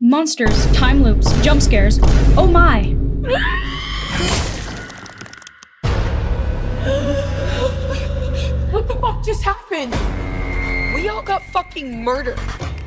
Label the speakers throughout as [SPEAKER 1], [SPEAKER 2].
[SPEAKER 1] monsters, time loops, jump scares. Oh my!
[SPEAKER 2] What the fuck just happened? We all got fucking murdered.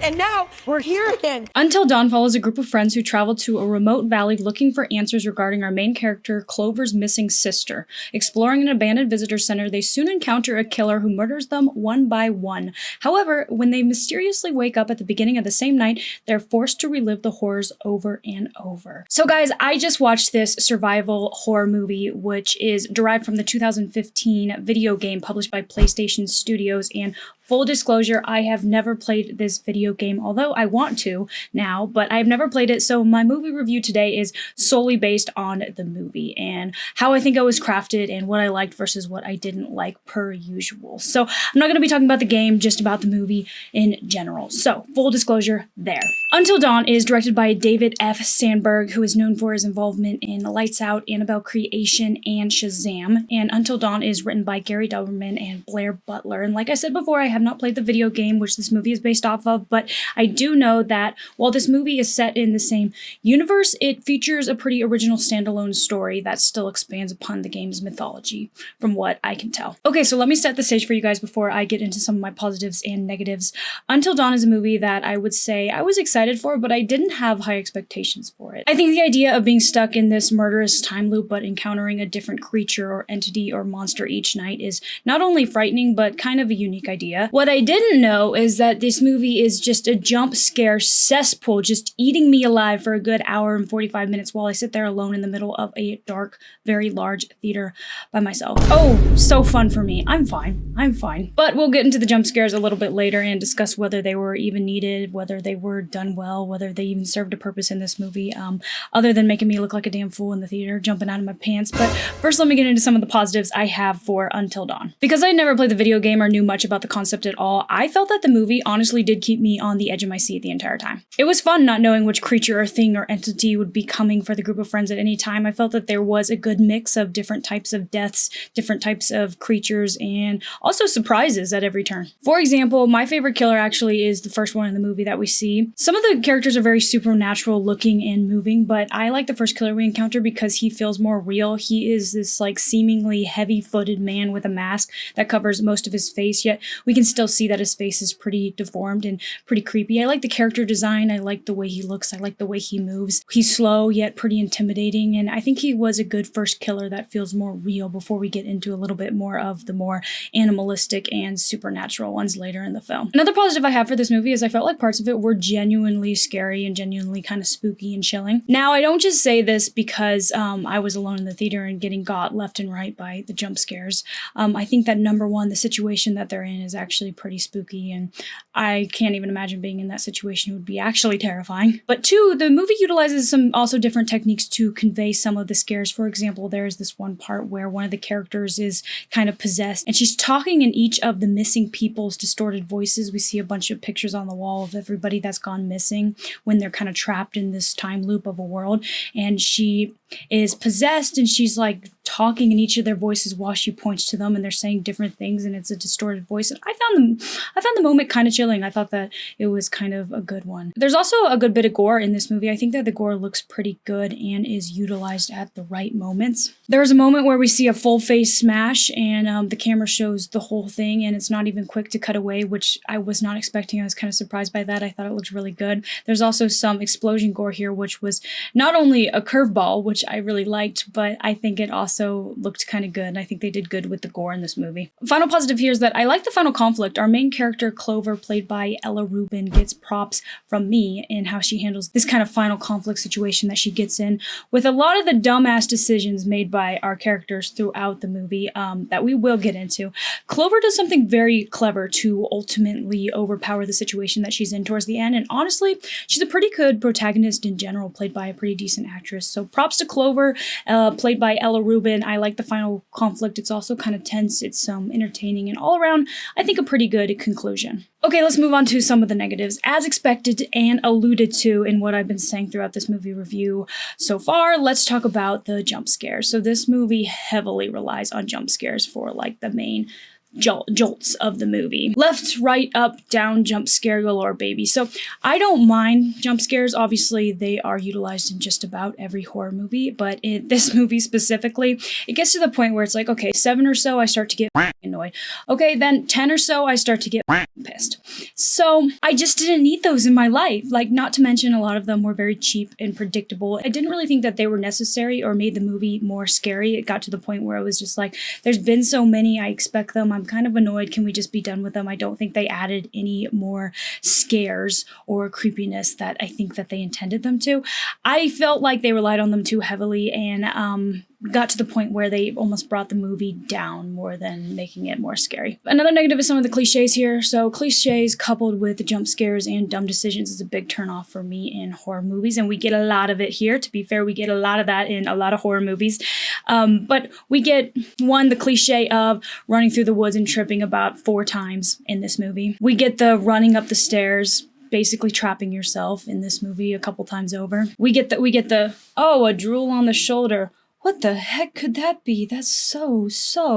[SPEAKER 2] And now we're here again.
[SPEAKER 1] Until Dawn follows a group of friends who travel to a remote valley looking for answers regarding our main character, Clover's missing sister. Exploring an abandoned visitor center, they soon encounter a killer who murders them one by one. However, when they mysteriously wake up at the beginning of the same night, they're forced to relive the horrors over and over. So guys, I just watched this survival horror movie, which is derived from the 2015 video game published by PlayStation Studios, and full disclosure, I have never played this video game, although I want to now, but I've never played it, so my movie review today is solely based on the movie and how I think it was crafted and what I liked versus what I didn't like per usual. So I'm not going to be talking about the game, just about the movie in general. So full disclosure there. Until Dawn is directed by David F. Sandberg, who is known for his involvement in Lights Out, Annabelle Creation, and Shazam. And Until Dawn is written by Gary Dauberman and Blair Butler. And like I said before, I have not played the video game, which this movie is based off of, but I do know that while this movie is set in the same universe, it features a pretty original standalone story that still expands upon the game's mythology, from what I can tell. Okay, so let me set the stage for you guys before I get into some of my positives and negatives. Until Dawn is a movie that I would say I was excited for, but I didn't have high expectations for it. I think the idea of being stuck in this murderous time loop but encountering a different creature or entity or monster each night is not only frightening, but kind of a unique idea. What I didn't know is that this movie is just a jump scare cesspool, just eating me alive for a good hour and 45 minutes while I sit there alone in the middle of a dark, very large theater by myself. Oh, so fun for me. I'm fine. I'm fine. But we'll get into the jump scares a little bit later and discuss whether they were even needed, whether they were done well, whether they even served a purpose in this movie, other than making me look like a damn fool in the theater, jumping out of my pants. But first, let me get into some of the positives I have for Until Dawn. Because I never played the video game or knew much about the concept at all, I felt that the movie honestly did keep me on the edge of my seat the entire time. It was fun not knowing which creature or thing or entity would be coming for the group of friends at any time. I felt that there was a good mix of different types of deaths, different types of creatures, and also surprises at every turn. For example, my favorite killer actually is the first one in the movie that we see. Some of the characters are very supernatural looking and moving, but I like the first killer we encounter because he feels more real. He is this like seemingly heavy-footed man with a mask that covers most of his face, yet we can still see that his face is pretty deformed and pretty creepy. I like the character design. I like the way he looks. I like the way he moves. He's slow yet pretty intimidating, and I think he was a good first killer that feels more real before we get into a little bit more of the more animalistic and supernatural ones later in the film. Another positive I have for this movie is I felt like parts of it were genuinely scary and genuinely kind of spooky and chilling. Now, I don't just say this because I was alone in the theater and getting got left and right by the jump scares. I think that number one, the situation that they're in is actually pretty spooky, and I can't even imagine being in that situation. It would be actually terrifying. But two, the movie utilizes some also different techniques to convey some of the scares. For example, there's this one part where one of the characters is kind of possessed and she's talking in each of the missing people's distorted voices. We see a bunch of pictures on the wall of everybody that's gone missing when they're kind of trapped in this time loop of a world, and she is possessed and she's like talking in each of their voices while she points to them, and they're saying different things, and it's a distorted voice. And I found the moment kind of chilling. I thought that it was kind of a good one. There's also a good bit of gore in this movie. I think that the gore looks pretty good and is utilized at the right moments. There's a moment where we see a full face smash, and the camera shows the whole thing, and it's not even quick to cut away, which I was not expecting. I was kind of surprised by that. I thought it looked really good. There's also some explosion gore here, which was not only a curveball, which I really liked, but I think it also looked kind of good. I think they did good with the gore in this movie. Final positive here is that I like the final conflict. Our main character, Clover, played by Rubin, gets props from me in how she handles this kind of final conflict situation that she gets in, with a lot of the dumbass decisions made by our characters throughout the movie that we will get into. Clover does something very clever to ultimately overpower the situation that she's in towards the end, and honestly, she's a pretty good protagonist in general, played by a pretty decent actress. So props to Clover, played by Rubin. I like the final conflict. It's also kind of tense. It's entertaining, and all around, I think a pretty good conclusion. Okay, let's move on to some of the negatives. As expected and alluded to in what I've been saying throughout this movie review so far, let's talk about the jump scares. So this movie heavily relies on jump scares for like the main jolts of the movie. Left, right, up, down, jump scare galore, baby. So I don't mind jump scares. Obviously, they are utilized in just about every horror movie, but in this movie specifically, it gets to the point where it's like, okay, 7 or so, I start to get annoyed. Okay, then 10 or so, I start to get pissed. So I just didn't need those in my life. Like, not to mention a lot of them were very cheap and predictable. I didn't really think that they were necessary or made the movie more scary. It got to the point where I was just like, there's been so many, I expect them. I'm kind of annoyed. Can we just be done with them? I don't think they added any more scares or creepiness that I think that they intended them to. I felt like they relied on them too heavily and got to the point where they almost brought the movie down more than making it more scary. Another negative is some of the cliches here. So cliches coupled with the jump scares and dumb decisions is a big turnoff for me in horror movies, and we get a lot of it here. To be fair, we get a lot of that in a lot of horror movies. But we get, one, the cliche of running through the woods and tripping about 4 times in this movie. We get the running up the stairs, basically trapping yourself in this movie a couple times over. We get the, oh, a drool on the shoulder. What the heck could that be? That's so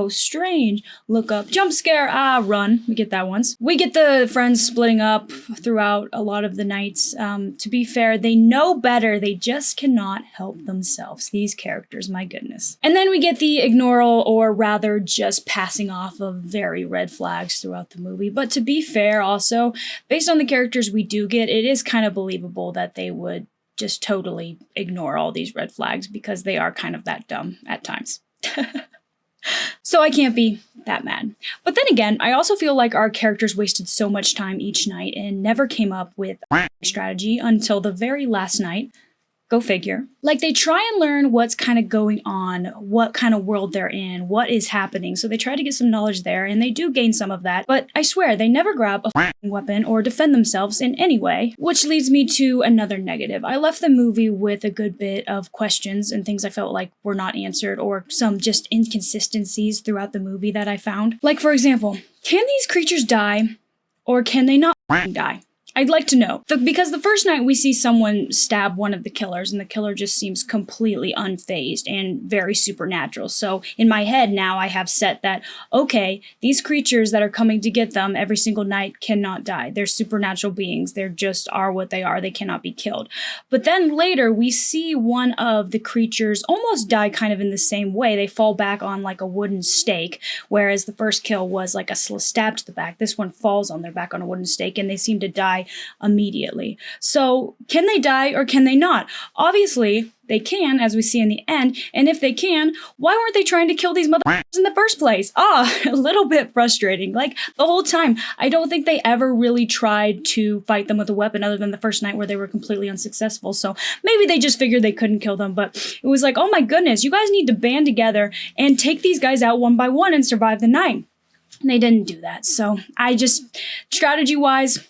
[SPEAKER 1] strange. Look up, jump scare, run. We get that once. We get the friends splitting up throughout a lot of the nights. To be fair, they know better. They just cannot help themselves. These characters, my goodness. And then we get the ignoral, or rather just passing off of very red flags throughout the movie. But to be fair also, based on the characters we do get, it is kind of believable that they would just totally ignore all these red flags because they are kind of that dumb at times. So I can't be that mad. But then again, I also feel like our characters wasted so much time each night and never came up with a strategy until the very last night. Go figure. Like, they try and learn what's kind of going on, what kind of world they're in, what is happening. So they try to get some knowledge there, and they do gain some of that. But I swear, they never grab a weapon or defend themselves in any way, which leads me to another negative. I left the movie with a good bit of questions and things I felt like were not answered, or some just inconsistencies throughout the movie that I found. Like, for example, can these creatures die, or can they not die? I'd like to know. Because the first night we see someone stab one of the killers, and the killer just seems completely unfazed and very supernatural. So in my head now I have set that, okay, these creatures that are coming to get them every single night cannot die. They're supernatural beings. They're just are what they are. They cannot be killed. But then later we see one of the creatures almost die kind of in the same way. They fall back on like a wooden stake, whereas the first kill was like a stab to the back. This one falls on their back on a wooden stake, and they seem to die immediately. So can they die or can they not? Obviously they can, as we see in the end, and if they can, why weren't they trying to kill these motherfuckers in the first place? A little bit frustrating. Like, the whole time, I don't think they ever really tried to fight them with a weapon other than the first night where they were completely unsuccessful. So maybe they just figured they couldn't kill them, but it was like, oh my goodness, you guys need to band together and take these guys out one by one and survive the night. And they didn't do that. So I just, strategy-wise,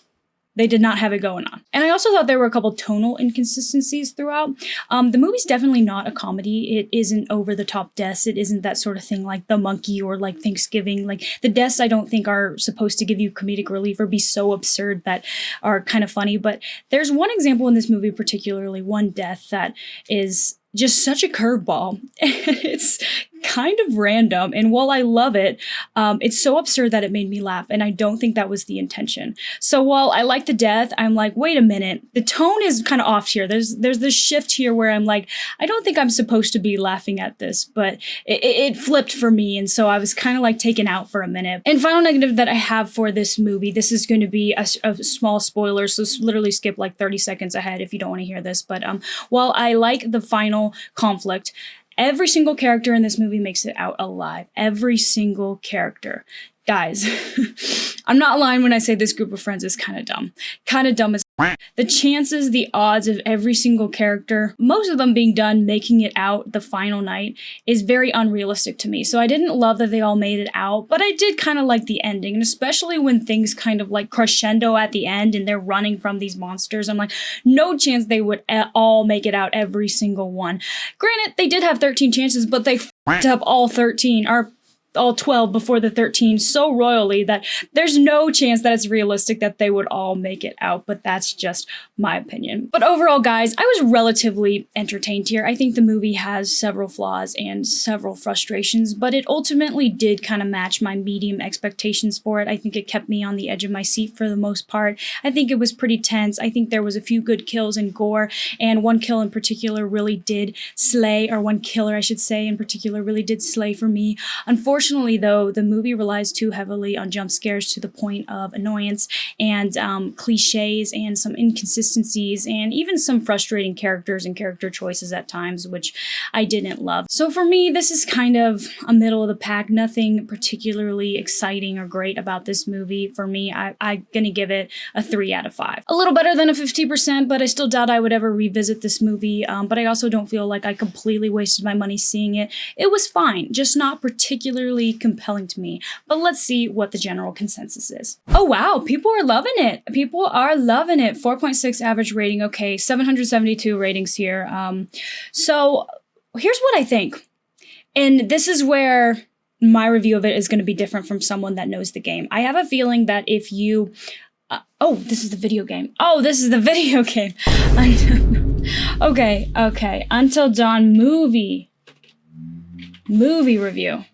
[SPEAKER 1] they did not have it going on. And I also thought there were a couple tonal inconsistencies throughout. The movie's definitely not a comedy. It isn't over-the-top deaths. It isn't that sort of thing like The Monkey or like Thanksgiving. Like, the deaths I don't think are supposed to give you comedic relief or be so absurd that are kind of funny. But there's one example in this movie, particularly one death that is just such a curveball. It's kind of random, and while I love it, it's so absurd that it made me laugh, and I don't think that was the intention. So while I like the death, I'm like, wait a minute, the tone is kind of off here. There's this shift here where I'm like, I don't think I'm supposed to be laughing at this, but it flipped for me, and so I was kind of like taken out for a minute. And final negative that I have for this movie, this is going to be a small spoiler, so literally skip like 30 seconds ahead if you don't want to hear this, but while I like the final conflict, every single character in this movie makes it out alive. Every single character. Guys, I'm not lying when I say this group of friends is kind of dumb. Kind of dumb as the chances, the odds of every single character, most of them being done making it out the final night, is very unrealistic to me. So I didn't love that they all made it out, but I did kind of like the ending, and especially when things kind of like crescendo at the end and they're running from these monsters. I'm like, no chance they would all make it out, every single one. Granted, they did have 13 chances, but they f***ed up all 13, or all 12 before the 13 so royally that there's no chance that it's realistic that they would all make it out, but that's just my opinion. But overall, guys, I was relatively entertained here. I think the movie has several flaws and several frustrations, but it ultimately did kind of match my medium expectations for it. I think it kept me on the edge of my seat for the most part. I think it was pretty tense. I think there was a few good kills and gore, and one kill in particular really did slay, or one killer, I should say, in particular really did slay for me. Unfortunately, though, the movie relies too heavily on jump scares to the point of annoyance and cliches and some inconsistencies and even some frustrating characters and character choices at times, which I didn't love. So for me, this is kind of a middle of the pack. Nothing particularly exciting or great about this movie. For me, I'm gonna give it a 3 out of 5. A little better than a 50%, but I still doubt I would ever revisit this movie. But I also don't feel like I completely wasted my money seeing it. It was fine, just not particularly compelling to me. But let's see what the general consensus is. Oh wow, people are loving it. People are loving it. 4.6 average rating. Okay, 772 ratings here. So here's what I think. And this is where my review of it is going to be different from someone that knows the game. I have a feeling that if you... oh, this is the video game. Oh, this is the video game. Okay. Until Dawn movie review.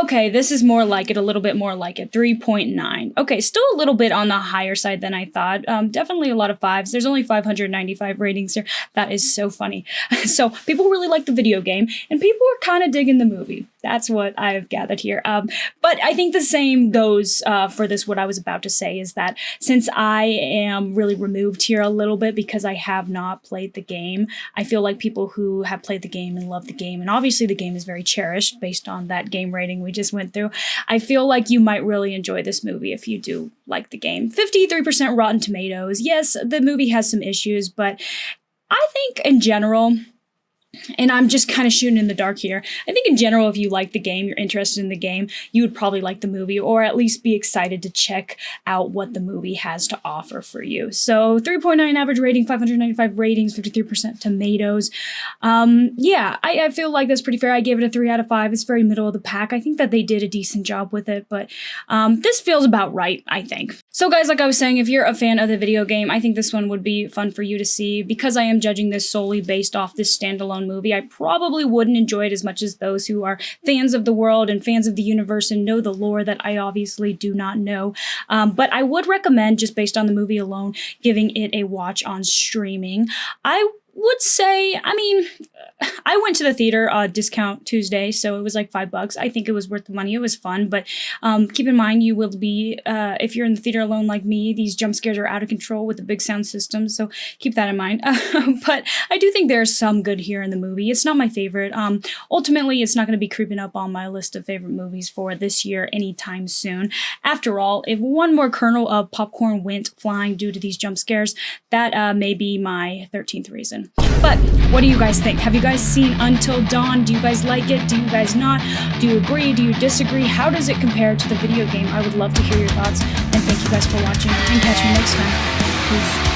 [SPEAKER 1] Okay, this is more like it, a little bit more like it, 3.9. Okay, still a little bit on the higher side than I thought. Definitely a lot of 5s. There's only 595 ratings here. That is so funny. So people really like the video game, and people are kind of digging the movie. That's what I've gathered here. But I think the same goes for this. What I was about to say is that since I am really removed here a little bit because I have not played the game, I feel like people who have played the game and love the game, and obviously the game is very cherished based on that game rating we just went through, I feel like you might really enjoy this movie if you do like the game. 53% Rotten Tomatoes. Yes, the movie has some issues, but I think in general, and I'm just kind of shooting in the dark here, I think in general, if you like the game, you're interested in the game, you would probably like the movie, or at least be excited to check out what the movie has to offer for you. So 3.9 average rating, 595 ratings, 53% tomatoes. Yeah, I feel like that's pretty fair. I gave it a 3 out of 5. It's very middle of the pack. I think that they did a decent job with it, but this feels about right, I think. So guys, like I was saying, if you're a fan of the video game, I think this one would be fun for you to see. Because I am judging this solely based off this standalone movie, I probably wouldn't enjoy it as much as those who are fans of the world and fans of the universe and know the lore that I obviously do not know. But I would recommend, just based on the movie alone, giving it a watch on streaming. I would say, I mean, I went to the theater discount Tuesday, so it was like $5. I think it was worth the money. It was fun, but keep in mind you will be, if you're in the theater alone like me, these jump scares are out of control with the big sound system, so keep that in mind. But I do think there's some good here in the movie. It's not my favorite. Ultimately, it's not going to be creeping up on my list of favorite movies for this year anytime soon. After all, if one more kernel of popcorn went flying due to these jump scares, that may be my 13th reason. But what do you guys think? Have you guys seen Until Dawn? Do you guys like it? Do you guys not? Do you agree? Do you disagree? How does it compare to the video game? I would love to hear your thoughts. And thank you guys for watching, and catch me next time. Peace.